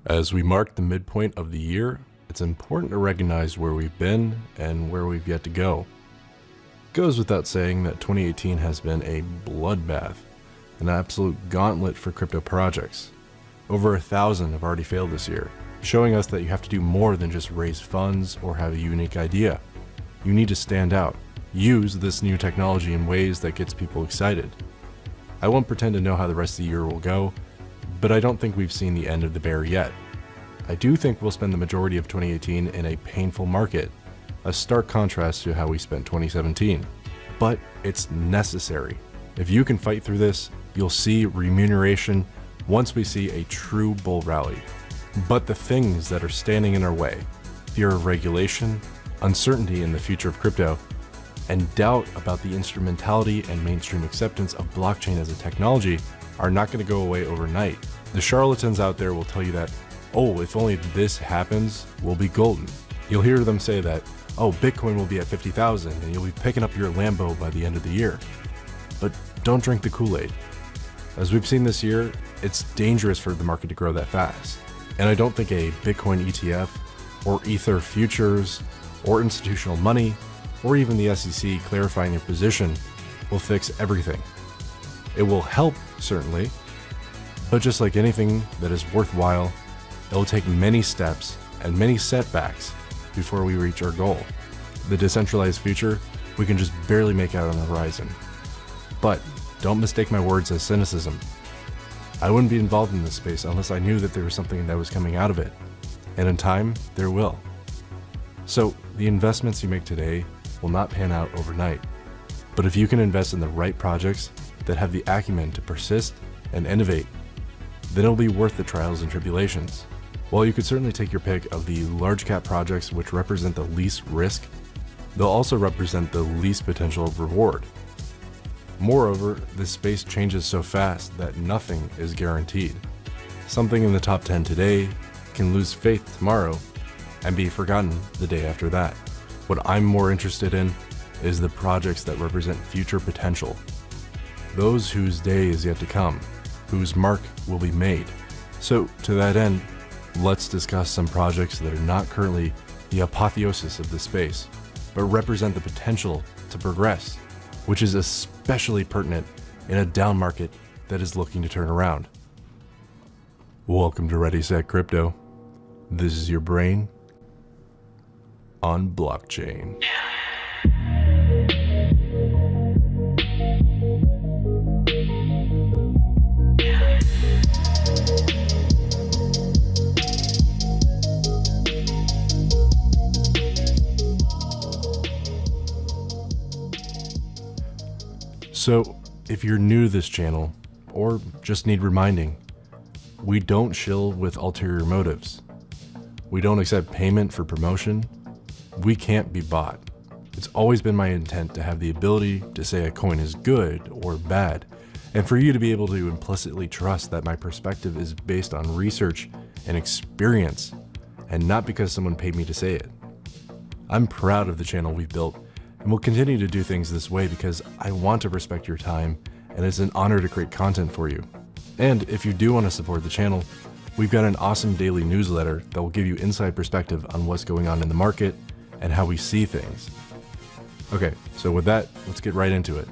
As we mark the midpoint of the year, it's important to recognize where we've been and where we've yet to go. It goes without saying that 2018 has been a bloodbath, an absolute gauntlet for crypto projects. Over 1,000 have already failed this year, showing us that you have to do more than just raise funds or have a unique idea. You need to stand out, use this new technology in ways that gets people excited. I won't pretend to know how the rest of the year will go, but I don't think we've seen the end of the bear yet. I do think we'll spend the majority of 2018 in a painful market, a stark contrast to how we spent 2017. But it's necessary. If you can fight through this, you'll see remuneration once we see a true bull rally. But the things that are standing in our way, fear of regulation, uncertainty in the future of crypto, and doubt about the instrumentality and mainstream acceptance of blockchain as a technology are not going to go away overnight. The charlatans out there will tell you that, oh, if only this happens, we'll be golden. You'll hear them say that, oh, Bitcoin will be at 50,000 and you'll be picking up your Lambo by the end of the year. But don't drink the Kool-Aid. As we've seen this year, it's dangerous for the market to grow that fast. And I don't think a Bitcoin ETF or Ether futures or institutional money or even the SEC clarifying their position will fix everything. It will help, certainly, but just like anything that is worthwhile, it will take many steps and many setbacks before we reach our goal. The decentralized future, we can just barely make out on the horizon. But don't mistake my words as cynicism. I wouldn't be involved in this space unless I knew that there was something that was coming out of it. And in time, there will. So the investments you make today will not pan out overnight. But if you can invest in the right projects that have the acumen to persist and innovate, then it'll be worth the trials and tribulations. While you could certainly take your pick of the large cap projects which represent the least risk, they'll also represent the least potential of reward. Moreover, this space changes so fast that nothing is guaranteed. Something in the top 10 today can lose faith tomorrow and be forgotten the day after that. What I'm more interested in is the projects that represent future potential. Those whose day is yet to come, whose mark will be made. So to that end, let's discuss some projects that are not currently the apotheosis of this space, but represent the potential to progress, which is especially pertinent in a down market that is looking to turn around. Welcome to Ready Set Crypto. This is your brain on blockchain. So, if you're new to this channel, or just need reminding, we don't shill with ulterior motives. We don't accept payment for promotion. We can't be bought. It's always been my intent to have the ability to say a coin is good or bad, and for you to be able to implicitly trust that my perspective is based on research and experience, and not because someone paid me to say it. I'm proud of the channel we've built, and we'll continue to do things this way because I want to respect your time, and it's an honor to create content for you. And if you do want to support the channel, we've got an awesome daily newsletter that will give you inside perspective on what's going on in the market and how we see things. Okay, so with that, let's get right into it.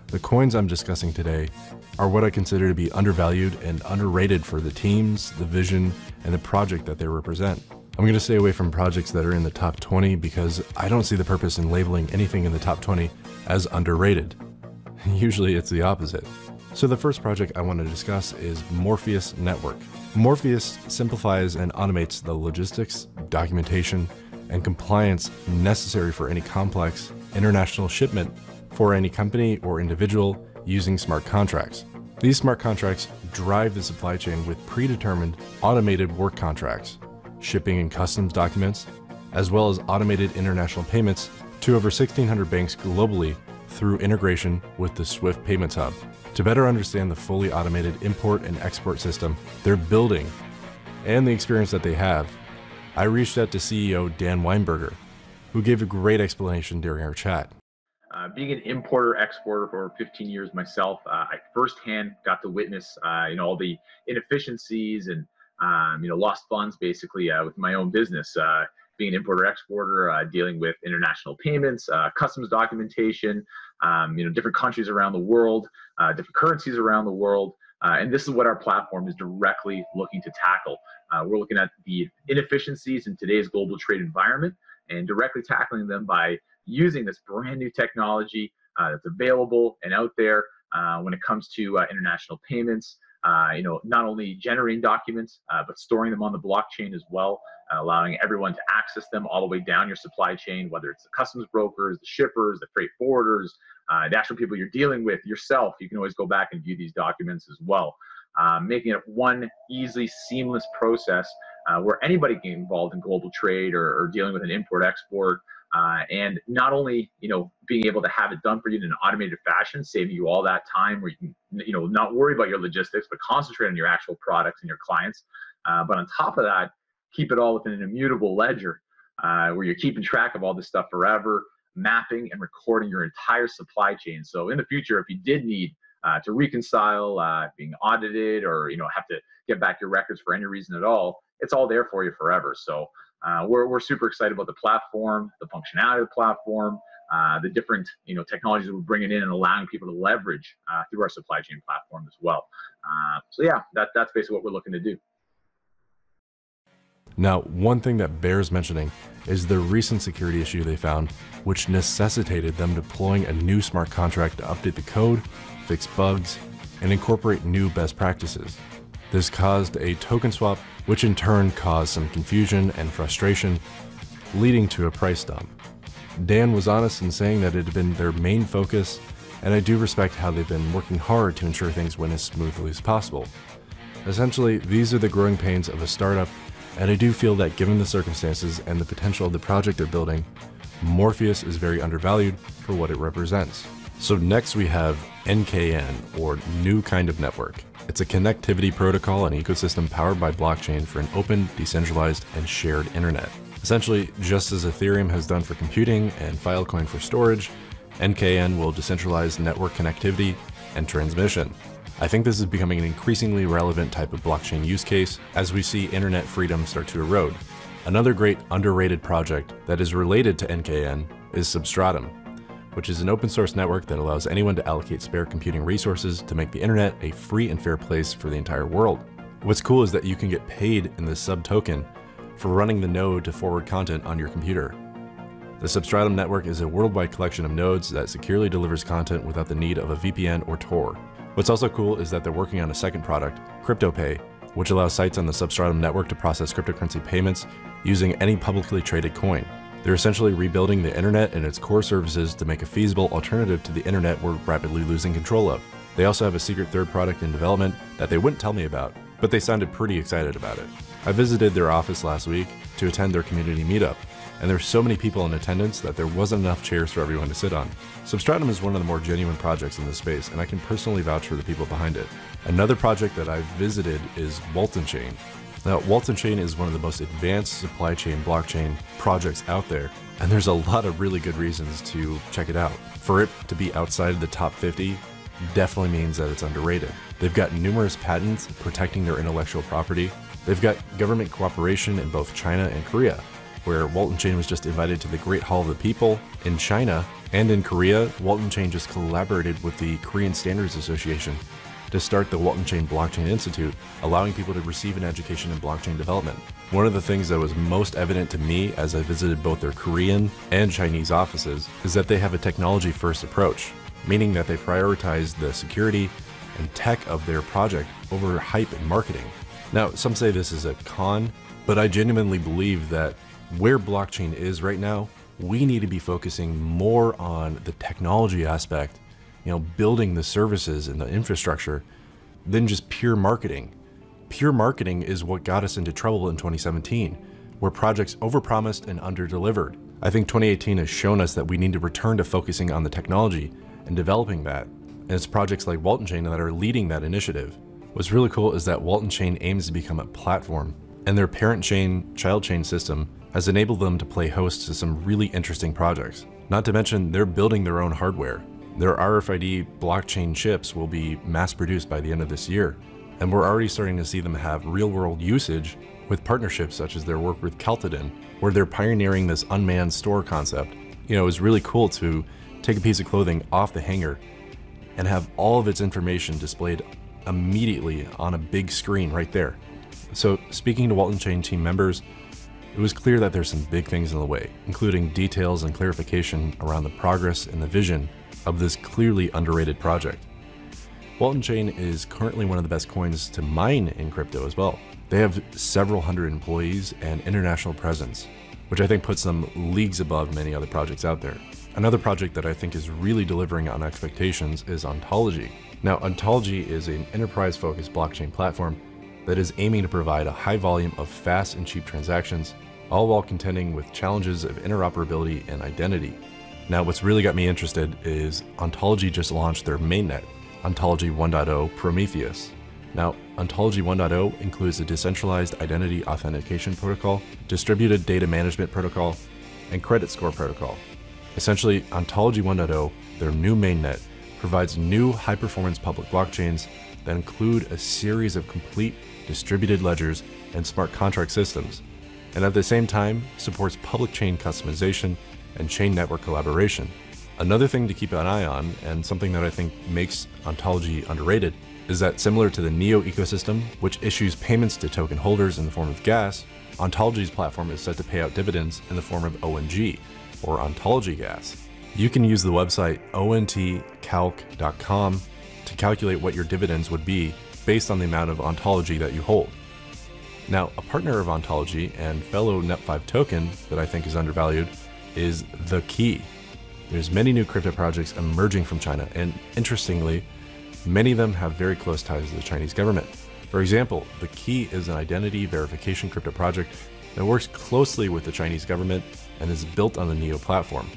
The coins I'm discussing today are what I consider to be undervalued and underrated for the teams, the vision, and the project that they represent. I'm going to stay away from projects that are in the top 20 because I don't see the purpose in labeling anything in the top 20 as underrated. Usually it's the opposite. So the first project I want to discuss is Morpheus Network. Morpheus simplifies and automates the logistics, documentation, and compliance necessary for any complex international shipment for any company or individual using smart contracts. These smart contracts drive the supply chain with predetermined automated work contracts, shipping and customs documents, as well as automated international payments to over 1,600 banks globally through integration with the Swift Payments Hub. To better understand the fully automated import and export system they're building and the experience that they have, I reached out to CEO Dan Weinberger, who gave a great explanation during our chat. Being an importer exporter for 15 years myself, I firsthand got to witness all the inefficiencies and lost funds basically with my own business, being an importer-exporter, dealing with international payments, customs documentation, different countries around the world, different currencies around the world. And this is what our platform is directly looking to tackle. We're looking at the inefficiencies in today's global trade environment and directly tackling them by using this brand new technology that's available and out there when it comes to international payments. Not only generating documents, but storing them on the blockchain as well, allowing everyone to access them all the way down your supply chain, whether it's the customs brokers, the shippers, the freight forwarders, the actual people you're dealing with yourself. You can always go back and view these documents as well, making it one easily seamless process where anybody can get involved in global trade or dealing with an import-export. And not only, being able to have it done for you in an automated fashion, saving you all that time where you can, not worry about your logistics, but concentrate on your actual products and your clients. But on top of that, keep it all within an immutable ledger where you're keeping track of all this stuff forever, mapping and recording your entire supply chain. So in the future, if you did need to reconcile, being audited, or have to get back your records for any reason at all, it's all there for you forever. So we're super excited about the platform, the functionality of the platform, the different technologies that we're bringing in and allowing people to leverage through our supply chain platform as well. So yeah, that's basically what we're looking to do. Now, one thing that bears mentioning is the recent security issue they found, which necessitated them deploying a new smart contract to update the code, fix bugs, and incorporate new best practices. This caused a token swap, which in turn caused some confusion and frustration, leading to a price dump. Dan was honest in saying that it had been their main focus, and I do respect how they've been working hard to ensure things went as smoothly as possible. Essentially, these are the growing pains of a startup, and I do feel that given the circumstances and the potential of the project they're building, Morpheus is very undervalued for what it represents. So next we have NKN, or New Kind of Network. It's a connectivity protocol and ecosystem powered by blockchain for an open, decentralized, and shared internet. Essentially, just as Ethereum has done for computing and Filecoin for storage, NKN will decentralize network connectivity and transmission. I think this is becoming an increasingly relevant type of blockchain use case as we see internet freedom start to erode. Another great underrated project that is related to NKN is Substratum, which is an open source network that allows anyone to allocate spare computing resources to make the internet a free and fair place for the entire world. What's cool is that you can get paid in the sub token for running the node to forward content on your computer. The Substratum network is a worldwide collection of nodes that securely delivers content without the need of a VPN or Tor. What's also cool is that they're working on a second product, CryptoPay, which allows sites on the Substratum network to process cryptocurrency payments using any publicly traded coin. They're essentially rebuilding the internet and its core services to make a feasible alternative to the internet we're rapidly losing control of. They also have a secret third product in development that they wouldn't tell me about, but they sounded pretty excited about it. I visited their office last week to attend their community meetup, and there were so many people in attendance that there wasn't enough chairs for everyone to sit on. Substratum is one of the more genuine projects in this space, and I can personally vouch for the people behind it. Another project that I've visited is Waltonchain. Now, Waltonchain is one of the most advanced supply chain blockchain projects out there, and there's a lot of really good reasons to check it out. For it to be outside of the top 50 definitely means that it's underrated. They've got numerous patents protecting their intellectual property. They've got government cooperation in both China and Korea, where Waltonchain was just invited to the Great Hall of the People in China, and in Korea, Waltonchain just collaborated with the Korean Standards Association to start the Waltonchain Blockchain Institute, allowing people to receive an education in blockchain development. One of the things that was most evident to me as I visited both their Korean and Chinese offices is that they have a technology-first approach, meaning that they prioritize the security and tech of their project over hype and marketing. Now, some say this is a con, but I genuinely believe that where blockchain is right now, we need to be focusing more on the technology aspect, building the services and the infrastructure, than just pure marketing. Pure marketing is what got us into trouble in 2017, where projects overpromised and underdelivered. I think 2018 has shown us that we need to return to focusing on the technology and developing that, and it's projects like Waltonchain that are leading that initiative. What's really cool is that Waltonchain aims to become a platform, and their parent chain, child chain system has enabled them to play host to some really interesting projects. Not to mention, they're building their own hardware. Their RFID blockchain chips will be mass produced by the end of this year. And we're already starting to see them have real-world usage with partnerships such as their work with Caltodin, where they're pioneering this unmanned store concept. You know, it was really cool to take a piece of clothing off the hanger and have all of its information displayed immediately on a big screen right there. So speaking to Waltonchain team members, it was clear that there's some big things in the way, including details and clarification around the progress and the vision of this clearly underrated project. Waltonchain is currently one of the best coins to mine in crypto as well. They have several hundred employees and international presence, which I think puts them leagues above many other projects out there. Another project that I think is really delivering on expectations is Ontology. Now, Ontology is an enterprise-focused blockchain platform that is aiming to provide a high volume of fast and cheap transactions, all while contending with challenges of interoperability and identity. Now, what's really got me interested is Ontology just launched their mainnet, Ontology 1.0 Prometheus. Now, Ontology 1.0 includes a decentralized identity authentication protocol, distributed data management protocol, and credit score protocol. Essentially, Ontology 1.0, their new mainnet, provides new high-performance public blockchains that include a series of complete distributed ledgers and smart contract systems, and at the same time supports public chain customization and chain network collaboration. Another thing to keep an eye on, and something that I think makes Ontology underrated, is that similar to the Neo ecosystem, which issues payments to token holders in the form of gas, Ontology's platform is set to pay out dividends in the form of ONG, or Ontology gas. You can use the website ontcalc.com to calculate what your dividends would be based on the amount of Ontology that you hold. Now, a partner of Ontology and fellow Net5 token that I think is undervalued is TheKey. There's many new crypto projects emerging from China, and interestingly, many of them have very close ties to the Chinese government. For example, TheKey is an identity verification crypto project that works closely with the Chinese government and is built on the Neo platform.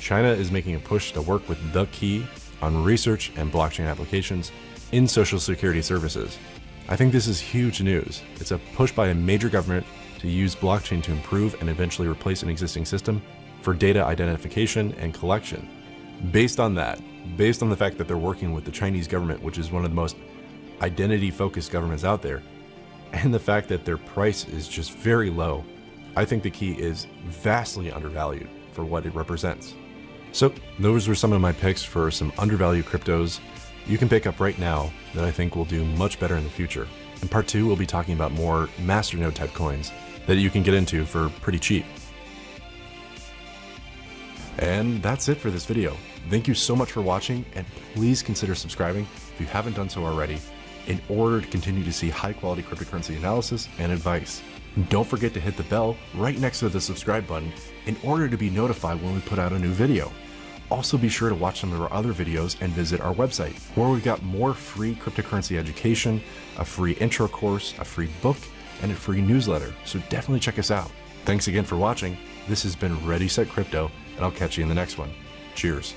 China is making a push to work with TheKey on research and blockchain applications in social security services. I think this is huge news. It's a push by a major government to use blockchain to improve and eventually replace an existing system for data identification and collection. Based on that, based on the fact that they're working with the Chinese government, which is one of the most identity-focused governments out there, and the fact that their price is just very low, I think TheKey is vastly undervalued for what it represents. So those were some of my picks for some undervalued cryptos you can pick up right now that I think will do much better in the future. In part 2, we'll be talking about more masternode type coins that you can get into for pretty cheap. And that's it for this video. Thank you so much for watching, and please consider subscribing if you haven't done so already in order to continue to see high quality cryptocurrency analysis and advice. And don't forget to hit the bell right next to the subscribe button in order to be notified when we put out a new video. Also be sure to watch some of our other videos and visit our website, where we've got more free cryptocurrency education, a free intro course, a free book, and a free newsletter. So definitely check us out. Thanks again for watching. This has been Ready Set Crypto, and I'll catch you in the next one. Cheers.